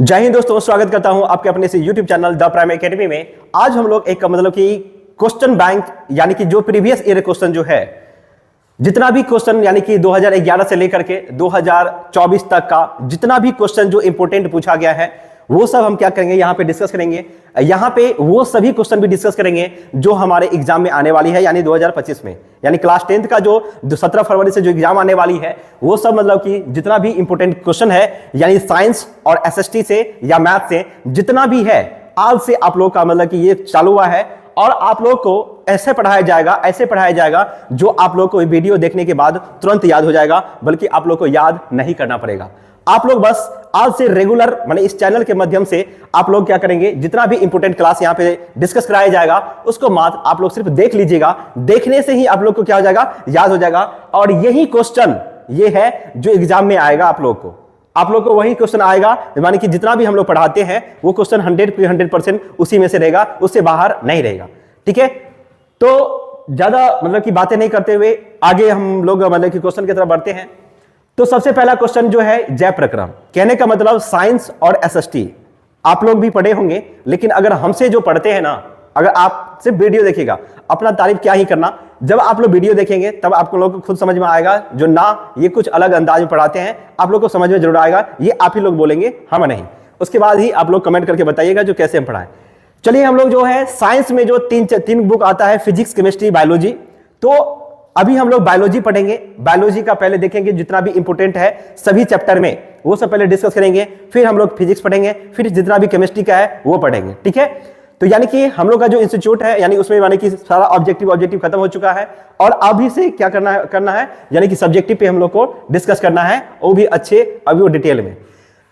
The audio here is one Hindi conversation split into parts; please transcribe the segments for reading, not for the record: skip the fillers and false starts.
जय हिंद दोस्तों, स्वागत करता हूं आपके अपने से YouTube channel the prime academy में। आज हम लोग एक मतलब कि क्वेश्चन बैंक यानी कि जो प्रीवियस ईयर क्वेश्चन जो है, जितना भी क्वेश्चन यानी कि 2011 से लेकर के 2024 तक का जितना भी क्वेश्चन जो इंपोर्टेंट पूछा गया है वो सब हम क्या करेंगे, यहाँ पे डिस्कस करेंगे। यहाँ पे वो सभी क्वेश्चन भी डिस्कस करेंगे जो हमारे एग्जाम में आने वाली है, यानी 2025 में, यानी क्लास 10th का जो 17 फरवरी से जो एग्जाम आने वाली है वो सब मतलब कि जितना भी इंपोर्टेंट क्वेश्चन है, यानी साइंस और एसएसटी से या मैथ से जितना भी है, आज से आप लोग का मतलब कि ये चालू हुआ है। और आप लोग को ऐसे पढ़ाया जाएगा जो आप लोग को वीडियो देखने के बाद तुरंत याद हो जाएगा, बल्कि आप लोग को याद नहीं करना पड़ेगा। आप लोग बस आज से रेगुलर माने इस चैनल के माध्यम से आप लोग क्या करेंगे, जितना भी इंपोर्टेंट क्लास यहाँ पे डिस्कस कराया जाएगा उसको मात्र आप लोग सिर्फ देख लीजिएगा। देखने से ही आप लोग को क्या हो जाएगा, याद हो जाएगा। और यही क्वेश्चन ये है जो एग्जाम में आएगा आप लोग को वही क्वेश्चन आएगा, माने कि जितना भी हम लोग पढ़ाते हैं वो क्वेश्चन 100% उसी में से रहेगा, उससे बाहर नहीं रहेगा। ठीक है, तो ज्यादा मतलब कि बातें नहीं करते हुए आगे हम लोग मतलब कि क्वेश्चन की तरफ बढ़ते हैं। तो सबसे पहला क्वेश्चन जो है जय प्रक्रम, कहने का मतलब साइंस और एसएसटी आप लोग भी पढ़े होंगे, लेकिन अगर हमसे जो पढ़ते हैं ना, अगर आप सिर्फ वीडियो देखिएगा, अपना तारीफ क्या ही करना, जब आप लोग वीडियो देखेंगे तब आपको लोग को खुद समझ में आएगा। जो ना ये कुछ अलग अंदाज में पढ़ाते हैं आप लोग को समझ में जरूर आएगा, ये आप ही लोग बोलेंगे, हम नहीं। उसके बाद ही आप लोग कमेंट करके बताइएगा जो कैसे हम पढ़ाएं। चलिए, हम लोग जो है साइंस में जो तीन बुक आता है, फिजिक्स, केमिस्ट्री, बायोलॉजी, तो अभी हम लोग बायोलॉजी पढ़ेंगे। बायोलॉजी का पहले देखेंगे जितना भी इंपोर्टेंट है सभी चैप्टर में, वो सब पहले डिस्कस करेंगे। फिर हम लोग फिजिक्स पढ़ेंगे, फिर जितना भी केमिस्ट्री का है वो पढ़ेंगे। ठीक है, तो यानी कि हम लोग का जो इंस्टीट्यूट है, यानी उसमें यानी कि सारा ऑब्जेक्टिव खत्म हो चुका है, और अभी से क्या करना है यानी कि सब्जेक्टिव पे हम लोग को डिस्कस करना है, वो भी अच्छे, अभी वो डिटेल में।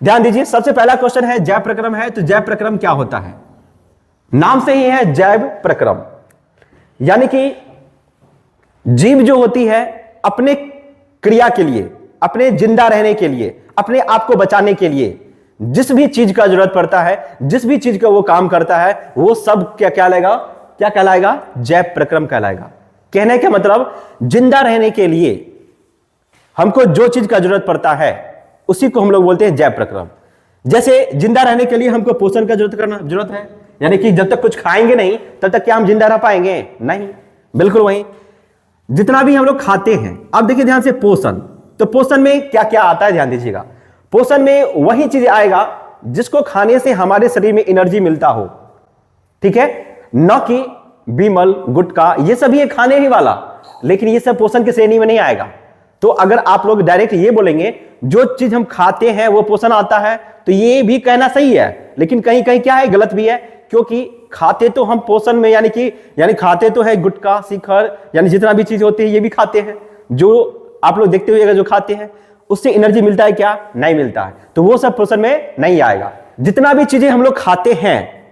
ध्यान दीजिए, सबसे पहला क्वेश्चन है जैव प्रक्रम है। तो जैव प्रक्रम क्या होता है? नाम से ही है जैव प्रक्रम, यानी कि जीव जो होती है अपने क्रिया के लिए, अपने जिंदा रहने के लिए, अपने आप को बचाने के लिए जिस भी चीज का जरूरत पड़ता है, जिस भी चीज का वो काम करता है, वो सब क्या कहलाएगा? जैव प्रक्रम कहलाएगा। कहने का मतलब जिंदा रहने के लिए हमको जो चीज का जरूरत पड़ता है उसी को हम लोग बोलते हैं जैव प्रक्रम। जैसे जिंदा रहने के लिए हमको पोषण का जरूरत है, यानी कि जब तक कुछ खाएंगे नहीं तब तक क्या हम जिंदा रह पाएंगे? नहीं, बिल्कुल वही। जितना भी हम लोग खाते हैं, अब देखिए ध्यान से, पोषण, तो पोषण में क्या क्या आता है, ध्यान दीजिएगा। पोषण में वही चीज आएगा जिसको खाने से हमारे शरीर में एनर्जी मिलता हो। ठीक है, न कि बिमल, गुटखा, ये सब ये खाने ही वाला, लेकिन ये सब पोषण की श्रेणी में नहीं आएगा। तो अगर आप लोग डायरेक्ट ये बोलेंगे जो चीज हम खाते हैं वो पोषण आता है, तो ये भी कहना सही है, लेकिन कहीं कहीं क्या है, गलत भी है। क्योंकि खाते तो हम पोषण में यानी खाते तो है गुटखा, शिखर, यानी जितना भी चीज होती है ये भी खाते हैं। जो आप लोग देखते हुए जो खाते हैं उससे एनर्जी मिलता है क्या? नहीं मिलता है, तो वो सब पोषण में नहीं आएगा। जितना भी चीजें हम लोग खाते हैं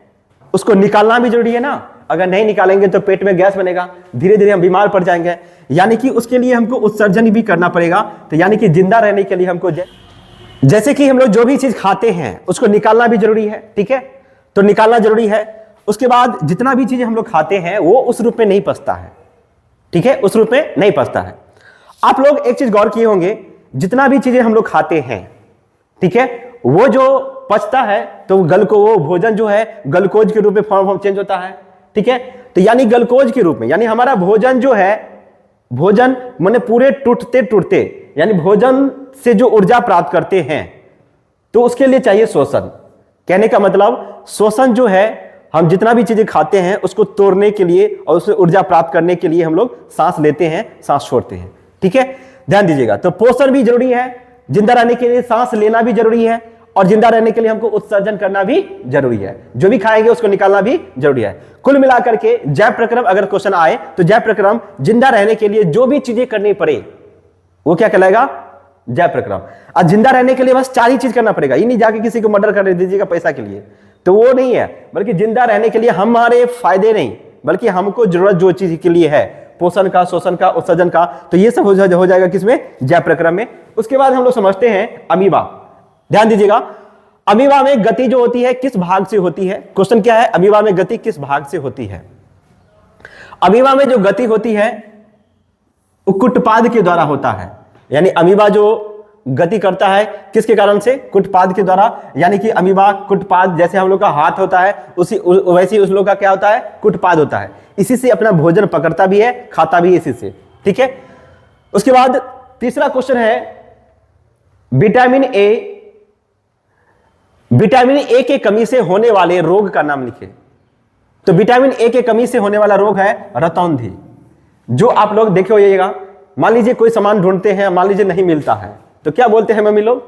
उसको निकालना भी जरूरी है ना। अगर नहीं निकालेंगे तो पेट में गैस बनेगा, धीरे धीरे हम बीमार पड़ जाएंगे, यानी कि उसके लिए हमको उत्सर्जन भी करना पड़ेगा। तो यानी कि जिंदा रहने के लिए हमको जैसे कि हम लोग जो भी चीज खाते हैं उसको निकालना भी जरूरी है। ठीक है, तो निकालना जरूरी है। उसके बाद जितना भी चीजें हम लोग खाते हैं वो उस रूप में नहीं पचता है। ठीक है, उस रूप में नहीं पचता है। आप लोग एक चीज गौर किए होंगे, जितना भी चीजें हम लोग खाते हैं, ठीक है, वो जो पचता है तो वो भोजन जो है ग्लूकोज के रूप में फॉर्म चेंज होता है। ठीक है, तो यानी ग्लूकोज के रूप में, यानी हमारा भोजन जो है, भोजन माने पूरे टूटते यानी भोजन से जो ऊर्जा प्राप्त करते हैं, तो उसके लिए चाहिए शोषण। कहने का मतलब शोषण जो है, हम जितना भी चीजें खाते हैं उसको तोड़ने के लिए और उससे ऊर्जा प्राप्त करने के लिए हम लोग सांस लेते हैं, सांस छोड़ते हैं। ठीक है, ध्यान दीजिएगा। तो पोषण भी जरूरी है, जिंदा रहने के लिए सांस लेना भी जरूरी है, और जिंदा रहने के लिए हमको उत्सर्जन करना भी जरूरी है। जो भी खाएंगे उसको निकालना भी जरूरी है। कुल मिलाकर के जैव प्रक्रम अगर क्वेश्चन आए तो जैव प्रक्रम जिंदा रहने के लिए जो भी चीजें करनी पड़े वो क्या कहलाएगा? जैव प्रक्रम। और जिंदा रहने के लिए बस 4 ही चीज करना पड़ेगा। ये नहीं जाके किसी को मर्डर कर दीजिएगा पैसा के लिए, तो वो नहीं है। बल्कि जिंदा रहने के लिए हमारे फायदे नहीं, बल्कि हमको जरूरत जो चीज के लिए है, पोषण का, शोषण का, उत्सर्जन का, तो ये सब हो जाएगा किसमें? जैव प्रक्रम में। उसके बाद हम लोग समझते हैं अमीबा। ध्यान दीजिएगा, अमीबा में गति जो होती है किस भाग से होती है? क्वेश्चन क्या है, अमीबा में गति किस भाग से होती है? अमीबा में जो गति होती है वो कुटपाद के द्वारा होता है। यानी अमीबा जो गति करता है किसके कारण से? कुटपाद के द्वारा, यानी कि अमीबा कुटपाद, जैसे हम लोग का हाथ होता है उसी वैसे ही उस लोग का क्या होता है? कुटपाद होता है। इसी से अपना भोजन पकड़ता भी है, खाता भी इसी से। ठीक है, उसके बाद तीसरा क्वेश्चन है विटामिन ए के कमी से होने वाले रोग का नाम लिखे। तो विटामिन ए के कमी से होने वाला रोग है रतौंधी, जो आप लोग देखे होइएगा। मान लीजिए कोई सामान ढूंढते हैं, मान लीजिए नहीं मिलता है, तो क्या बोलते हैं मम्मी लोग?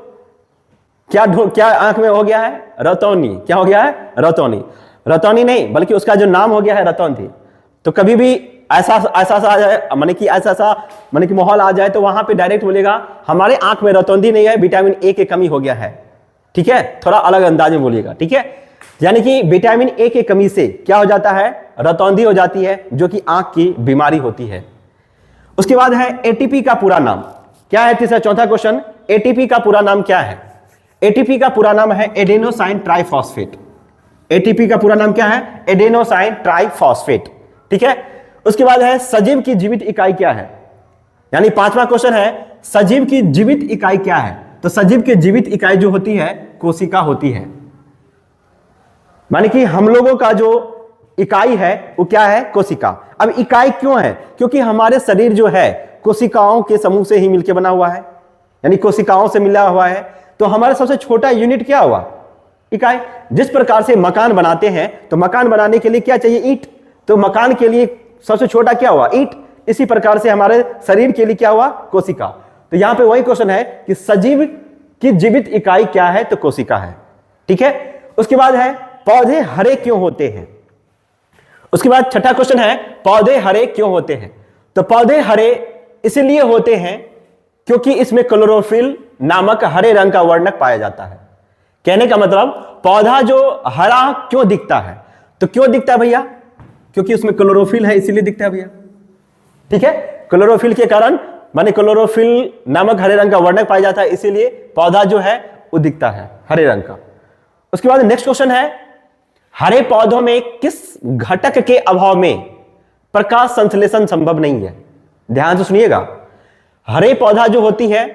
क्या आंख में हो गया है? रतौनी। क्या हो गया है? रतौनी। रतौनी नहीं, बल्कि उसका जो नाम हो गया है रतौंधी। तो कभी भी ऐसा आ जाए, माने कि माहौल आ जाए, तो वहां पे डायरेक्ट बोलेगा हमारे आंख में रतौंधी नहीं है, विटामिन ए की कमी हो गया है। ठीक है, थोड़ा अलग अंदाज में बोलिएगा। ठीक है, यानी कि विटामिन ए की कमी से क्या हो जाता है? रतौंधी हो जाती है, जो कि आंख की बीमारी होती है। उसके बाद है एटीपी का पूरा नाम क्या है? तीसरा चौथा क्वेश्चन, एटीपी का पूरा नाम क्या है? एटीपी का पूरा नाम है एडेनोसाइन ट्राइफॉस्फेट। एटीपी का पूरा नाम क्या है? Adenosine triphosphate. ठीक है, उसके बाद है सजीव की जीवित इकाई क्या है? यानी पांचवा क्वेश्चन है सजीव की जीवित इकाई क्या है? तो सजीव की जीवित इकाई जो होती है कोशिका होती है। माने कि हम लोगों का जो इकाई है वो क्या है? कोशिका। अब इकाई क्यों है? क्योंकि हमारे शरीर जो है कोशिकाओं के समूह से ही मिलकर बना हुआ है, यानी कोशिकाओं से मिला हुआ है। तो हमारा सबसे छोटा यूनिट क्या हुआ? इकाई। जिस प्रकार से मकान बनाते हैं, तो मकान बनाने के लिए क्या चाहिए? ईंट। तो मकान के लिए सबसे छोटा क्या हुआ? ईंट। इसी प्रकार से हमारे शरीर के लिए क्या हुआ? कोशिका। तो यहां पे वही क्वेश्चन है कि सजीव की जीवित इकाई क्या है? तो कोशिका है। ठीक है, उसके बाद है पौधे हरे क्यों होते हैं? उसके बाद छठा क्वेश्चन है पौधे हरे क्यों होते हैं? तो पौधे हरे इसलिए होते हैं क्योंकि इसमें क्लोरोफिल नामक हरे रंग का वर्णक पाया जाता है। कहने का मतलब पौधा जो हरा क्यों दिखता है? तो क्यों दिखता है भैया? क्योंकि उसमें क्लोरोफिल है, इसीलिए दिखता है भैया। ठीक है, क्लोरोफिल के कारण, माने क्लोरोफिल नामक हरे रंग का वर्णक पाया जाता है, इसीलिए पौधा जो है वो दिखता है हरे रंग का। उसके बाद नेक्स्ट क्वेश्चन है हरे पौधों में किस घटक के अभाव में प्रकाश संश्लेषण संभव नहीं है? ध्यान से सुनिएगा, हरे पौधा जो होती है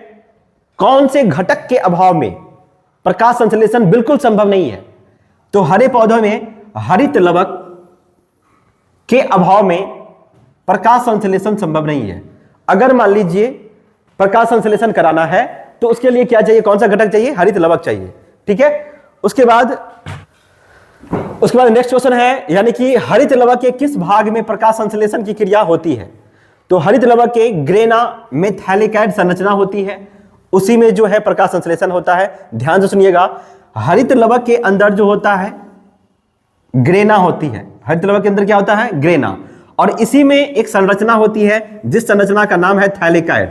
कौन से घटक के अभाव में प्रकाश संश्लेषण बिल्कुल संभव नहीं है? तो हरे पौधों में हरित लवक के अभाव में प्रकाश संश्लेषण संभव नहीं है। अगर मान लीजिए प्रकाश संश्लेषण कराना है तो उसके लिए क्या चाहिए? कौन सा घटक चाहिए? हरित लवक चाहिए। ठीक है, उसके बाद नेक्स्ट क्वेश्चन है यानी कि हरित लवक के किस भाग में प्रकाश संश्लेषण की क्रिया होती है? तो हरित लवक के ग्रेना में थैलेकाइड संरचना होती है, उसी में जो है प्रकाश संश्लेषण होता है। ध्यान से सुनिएगा, हरित लवक के अंदर जो होता है ग्रेना होती है। हरित लवक के अंदर क्या होता है? ग्रेना। और इसी में एक संरचना होती है जिस संरचना का नाम है थैलेकाइड,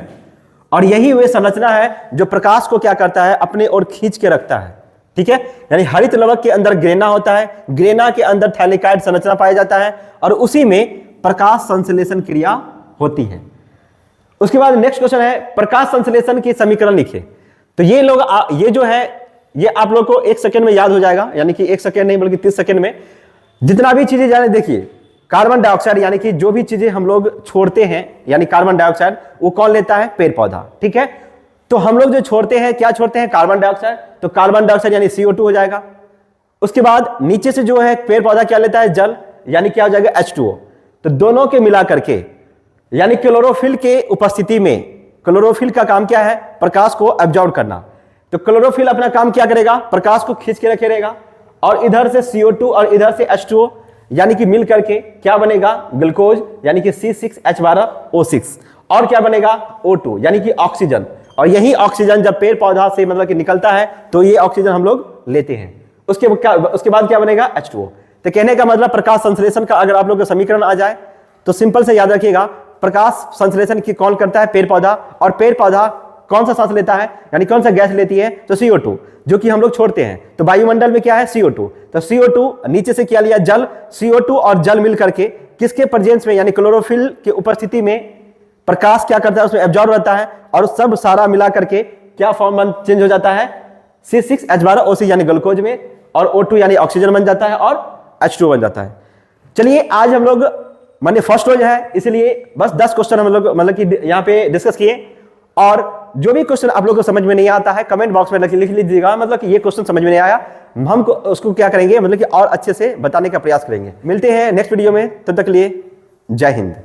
और यही वह संरचना है जो प्रकाश को क्या करता है? अपने ओर खींच के रखता है। ठीक है, यानी हरित लवक के अंदर ग्रेना होता है, ग्रेना के अंदर थैलेकाइड संरचना पाया जाता है, और उसी में प्रकाश संश्लेषण क्रिया होती है। उसके बाद नेक्स्ट क्वेश्चन है प्रकाश संश्लेषण की समीकरण लिखे। तो ये लोग ये जो है ये आप लोग को 1 सेकंड में याद हो जाएगा, यानी कि 1 सेकंड नहीं बल्कि 30 सेकंड में। जितना भी चीजें जाने, देखिए कार्बन डाइऑक्साइड, यानी कि जो भी चीजें हम लोग छोड़ते हैं, यानी कार्बन डाइऑक्साइड, वो कौन लेता है? पेड़ पौधा। ठीक है, तो हम लोग जो छोड़ते हैं, क्या छोड़ते हैं? Carbon dioxide. तो कार्बन डाइऑक्साइड यानी CO2 हो जाएगा। उसके बाद नीचे से जो है पेड़ पौधा क्या लेता है? जल, यानी क्या हो जाएगा? H2O। तो दोनों के मिला करके, यानी क्लोरोफिल के उपस्थिति में, क्लोरोफिल का काम क्या है? प्रकाश को एब्जॉर्ब करना। तो क्लोरोफिल अपना काम क्या करेगा? प्रकाश को खींच के रखेगा, और इधर से CO2 और इधर से H2O, यानी कि मिल करके क्या बनेगा? ग्लूकोज, यानी कि C6H12O6। और क्या बनेगा? O2, यानी कि ऑक्सीजन। और यही ऑक्सीजन जब पेड़ पौधा से मतलब कि निकलता है तो ये ऑक्सीजन हम लोग लेते हैं। उसके बाद क्या बनेगा? H2O। तो कहने का मतलब प्रकाश संश्लेषण का अगर आप लोग का समीकरण आ जाए तो सिंपल से याद रखिएगा, प्रकाश संश्लेषण की कौन करता है? पेड़ पौधा। और पेड़ पौधा कौन सा सांस लेता है, यानी कौन सा गैस लेती है? तो CO2, जो कि हम लोग छोड़ते हैं। तो वायुमंडल में क्या है? CO2। तो CO2 नीचे से क्या लिया? जल। CO2 और जल मिल करके किसके प्रेजेंस में, यानी क्लोरोफिल की उपस्थिति में प्रकाश क्या करता है? उसमें एब्जॉर्ब रहता है, और सब सारा मिला करके क्या फॉर्म चेंज हो जाता है? C6H12O6 यानी ग्लूकोज में, और O2 यानी ऑक्सीजन बन जाता है, और H2O बन जाता है। चलिए आज हम लोग माने फर्स्ट रोज है, इसलिए बस 10 क्वेश्चन हम लोग मतलब कि यहाँ पे डिस्कस किए, और जो भी क्वेश्चन आप लोगों को समझ में नहीं आता है कमेंट बॉक्स में लिख लीजिएगा, मतलब कि ये क्वेश्चन समझ में नहीं आया, हम उसको क्या करेंगे, मतलब कि और अच्छे से बताने का प्रयास करेंगे। मिलते हैं नेक्स्ट वीडियो में, तब तक के लिए जय हिंद।